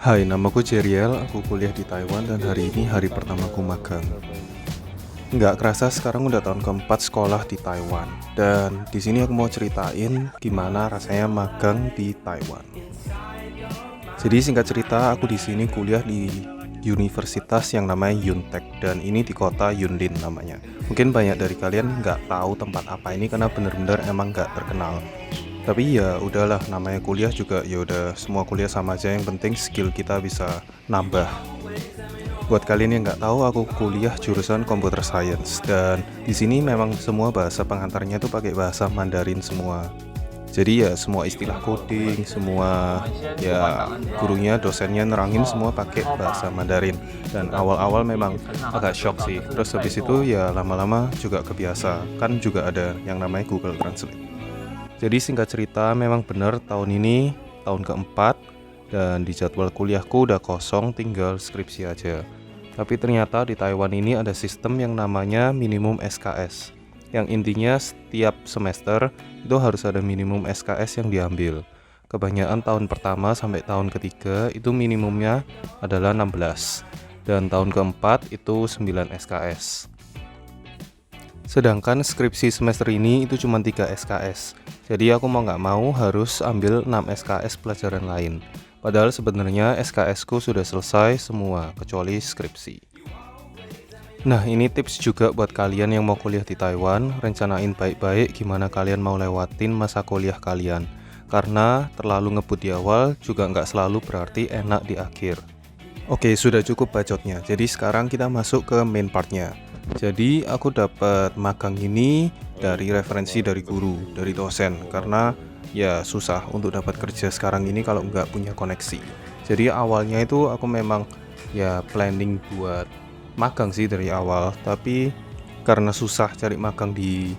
Hai, namaku Jeriel, aku kuliah di Taiwan dan hari ini hari pertamaku magang. Nggak kerasa sekarang udah tahun keempat sekolah di Taiwan. Dan di sini aku mau ceritain gimana rasanya magang di Taiwan. Jadi singkat cerita, aku di sini kuliah di universitas yang namanya Yuntech dan ini di kota Yunlin namanya. Mungkin banyak dari kalian nggak tahu tempat apa ini karena bener-bener emang nggak terkenal. Tapi ya udahlah, namanya kuliah juga ya udah, semua kuliah sama aja, yang penting skill kita bisa nambah. Buat kalian yang nggak tahu, aku kuliah jurusan Computer Science dan di sini memang semua bahasa pengantarnya tuh pakai bahasa Mandarin semua. Jadi ya semua istilah coding, semua ya gurunya, dosennya nerangin semua pakai bahasa Mandarin. Dan awal-awal memang agak shock sih. Terus habis itu ya lama-lama juga kebiasa. Kan juga ada yang namanya Google Translate. Jadi singkat cerita, memang benar tahun ini tahun keempat dan di jadwal kuliahku udah kosong, tinggal skripsi aja. Tapi ternyata di Taiwan ini ada sistem yang namanya minimum SKS, yang intinya setiap semester itu harus ada minimum SKS yang diambil. Kebanyakan tahun pertama sampai tahun ketiga itu minimumnya adalah 16 dan tahun keempat itu 9 SKS. Sedangkan skripsi semester ini itu cuma 3 SKS. Jadi aku mau nggak mau harus ambil 6 SKS pelajaran lain. Padahal sebenarnya SKS ku sudah selesai semua kecuali skripsi. Nah, ini tips juga buat kalian yang mau kuliah di Taiwan. Rencanain baik-baik gimana kalian mau lewatin masa kuliah kalian. Karena terlalu ngebut di awal juga nggak selalu berarti enak di akhir. Oke, sudah cukup bacotnya. Jadi sekarang kita masuk ke main partnya. Jadi aku dapat magang ini dari referensi dari guru, dari dosen. Karena ya susah untuk dapat kerja sekarang ini kalau nggak punya koneksi. Jadi awalnya itu aku memang ya planning buat magang sih dari awal. Tapi karena susah cari magang di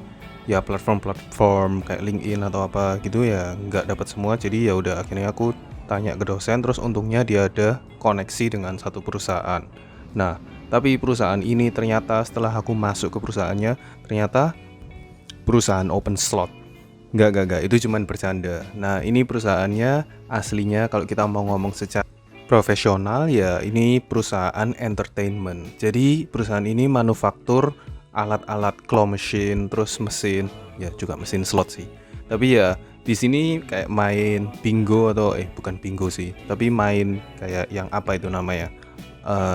ya platform-platform kayak LinkedIn atau apa gitu ya nggak dapat semua. Jadi ya udah akhirnya aku tanya ke dosen, terus untungnya dia ada koneksi dengan satu perusahaan. Nah, tapi perusahaan ini ternyata setelah aku masuk ke perusahaannya, ternyata perusahaan open slot. Enggak, itu cuman bercanda. Nah, ini perusahaannya aslinya kalau kita mau ngomong secara profesional ya ini perusahaan entertainment. Jadi perusahaan ini manufaktur alat-alat claw machine, terus mesin, ya juga mesin slot sih. Tapi ya di sini kayak main bingo atau bukan bingo sih, tapi main kayak yang apa itu namanya?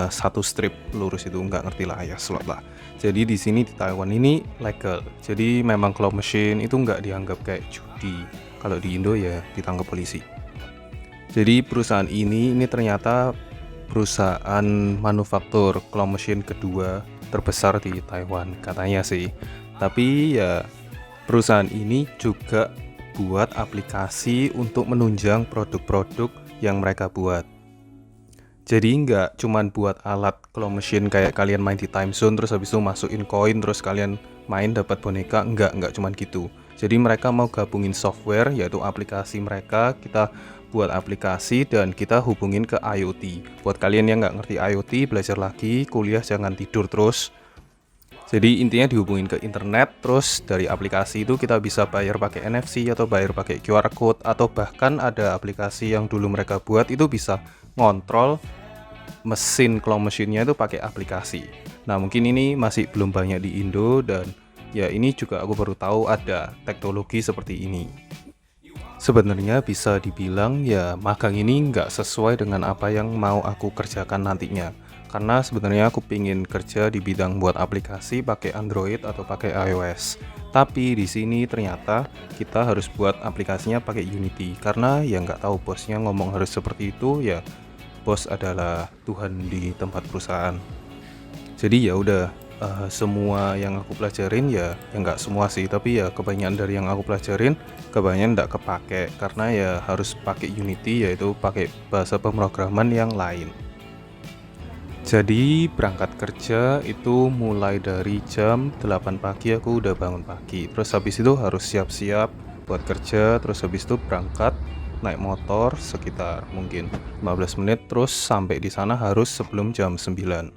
Satu strip lurus itu, nggak ngerti lah ya, slot lah. Jadi di sini di Taiwan ini legal. Jadi memang claw machine itu nggak dianggap kayak judi. Kalau di Indo ya ditangkap polisi. Jadi perusahaan ini ternyata perusahaan manufaktur claw machine kedua terbesar di Taiwan katanya sih. Tapi ya perusahaan ini juga buat aplikasi untuk menunjang produk-produk yang mereka buat. Jadi nggak cuman buat alat claw machine kayak kalian main di time zone terus habis itu masukin koin terus kalian main dapat boneka, nggak cuman gitu. Jadi mereka mau gabungin software, yaitu aplikasi mereka, kita buat aplikasi dan kita hubungin ke IoT. Buat kalian yang nggak ngerti IoT, belajar lagi, kuliah jangan tidur terus. Jadi intinya dihubungin ke internet, terus dari aplikasi itu kita bisa bayar pakai NFC atau bayar pakai QR code, atau bahkan ada aplikasi yang dulu mereka buat itu bisa ngontrol mesin claw machine-nya itu pakai aplikasi. Nah, mungkin ini masih belum banyak di Indo dan ya ini juga aku baru tahu ada teknologi seperti ini. Sebenarnya bisa dibilang ya magang ini nggak sesuai dengan apa yang mau aku kerjakan nantinya. Karena sebenarnya aku pingin kerja di bidang buat aplikasi pakai Android atau pakai iOS. Tapi di sini ternyata kita harus buat aplikasinya pakai Unity. Karena ya nggak tahu bosnya ngomong harus seperti itu, ya bos adalah Tuhan di tempat perusahaan. Jadi ya udah, semua yang aku pelajarin ya nggak semua sih, tapi ya kebanyakan dari yang aku pelajarin kebanyakan nggak kepake karena ya harus pakai Unity, yaitu pakai bahasa pemrograman yang lain. Jadi berangkat kerja itu mulai dari jam 8 pagi aku udah bangun pagi. Terus habis itu harus siap-siap buat kerja, terus habis itu berangkat naik motor sekitar mungkin 15 menit, terus sampai di sana harus sebelum jam 9.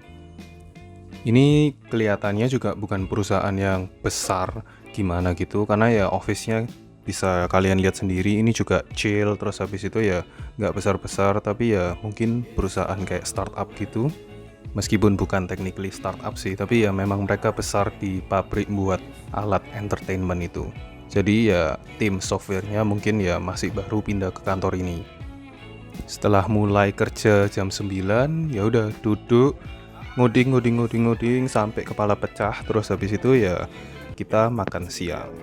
Ini kelihatannya juga bukan perusahaan yang besar gimana gitu, karena ya office-nya bisa kalian lihat sendiri, ini juga chill, terus habis itu ya nggak besar-besar, tapi ya mungkin perusahaan kayak startup gitu. Meskipun bukan technically startup sih, tapi ya memang mereka besar di pabrik buat alat entertainment itu. Jadi ya tim softwarenya mungkin ya masih baru pindah ke kantor ini. Setelah mulai kerja jam 9, ya udah duduk ngoding sampai kepala pecah, terus habis itu ya kita makan siang.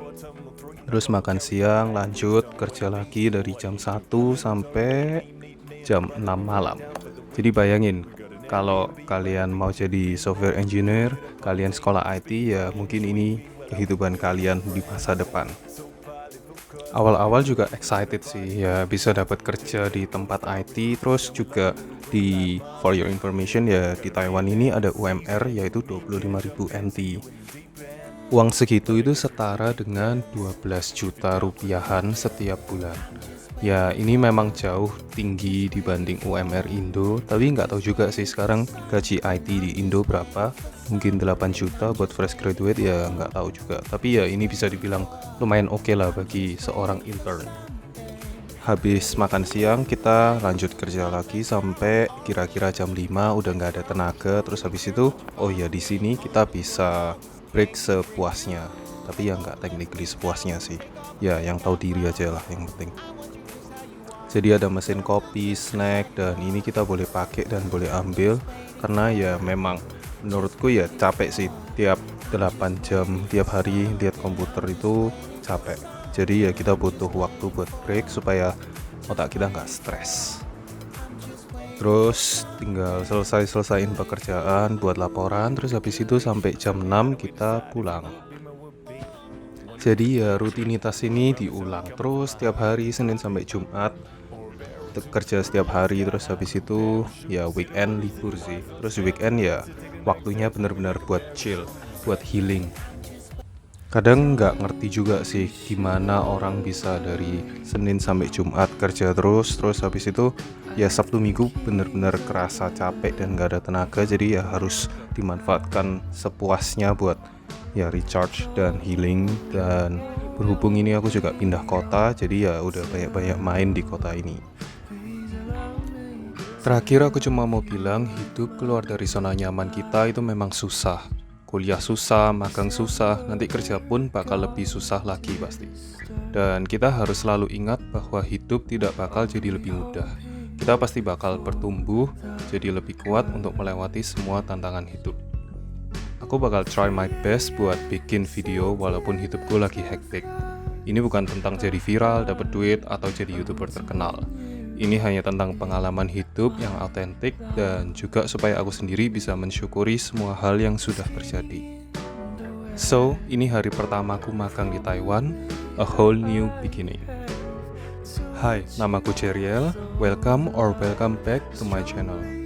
Terus makan siang lanjut kerja lagi dari jam 1 sampai jam 6 malam. Jadi bayangin kalau kalian mau jadi software engineer, kalian sekolah IT, ya mungkin ini kehidupan kalian di masa depan. Awal-awal juga excited sih ya, bisa dapat kerja di tempat IT, terus juga for your information ya, di Taiwan ini ada UMR yaitu 25.000 NT. Uang segitu itu setara dengan 12 juta rupiahan setiap bulan. Ya ini memang jauh tinggi dibanding UMR Indo, tapi nggak tahu juga sih sekarang gaji IT di Indo berapa. Mungkin 8 juta buat fresh graduate, ya nggak tahu juga. Tapi ya ini bisa dibilang lumayan oke lah bagi seorang intern. Habis makan siang kita lanjut kerja lagi sampai kira-kira jam 5, udah nggak ada tenaga. Terus habis itu, oh ya di sini kita bisa break sepuasnya. Tapi ya nggak technically sepuasnya sih. Ya yang tahu diri aja lah yang penting. Jadi ada mesin kopi, snack, dan ini kita boleh pakai dan boleh ambil. Karena ya memang menurutku ya capek sih, tiap 8 jam tiap hari lihat komputer itu capek. Jadi ya kita butuh waktu buat break supaya otak kita nggak stres. Terus tinggal selesaiin pekerjaan buat laporan, terus habis itu sampai jam 6 kita pulang. Jadi ya rutinitas ini diulang terus tiap hari, Senin sampai Jumat kerja setiap hari. Terus habis itu ya weekend libur sih. Terus weekend ya waktunya benar-benar buat chill, buat healing. Kadang nggak ngerti juga sih gimana orang bisa dari Senin sampai Jumat kerja terus habis itu ya Sabtu Minggu benar-benar kerasa capek dan nggak ada tenaga. Jadi ya harus dimanfaatkan sepuasnya buat ya recharge dan healing. Dan berhubung ini aku juga pindah kota, jadi ya udah banyak-banyak main di kota ini. Terakhir aku cuma mau bilang, hidup keluar dari zona nyaman kita itu memang susah. Kuliah susah, magang susah, nanti kerja pun bakal lebih susah lagi pasti. Dan kita harus selalu ingat bahwa hidup tidak bakal jadi lebih mudah. Kita pasti bakal bertumbuh, jadi lebih kuat untuk melewati semua tantangan hidup. Aku bakal try my best buat bikin video walaupun hidupku lagi hektik. Ini bukan tentang jadi viral, dapat duit, atau jadi YouTuber terkenal. Ini hanya tentang pengalaman hidup yang autentik dan juga supaya aku sendiri bisa mensyukuri semua hal yang sudah terjadi. So, ini hari pertamaku magang di Taiwan, a whole new beginning. Hai, namaku Jeriel. Welcome back to my channel.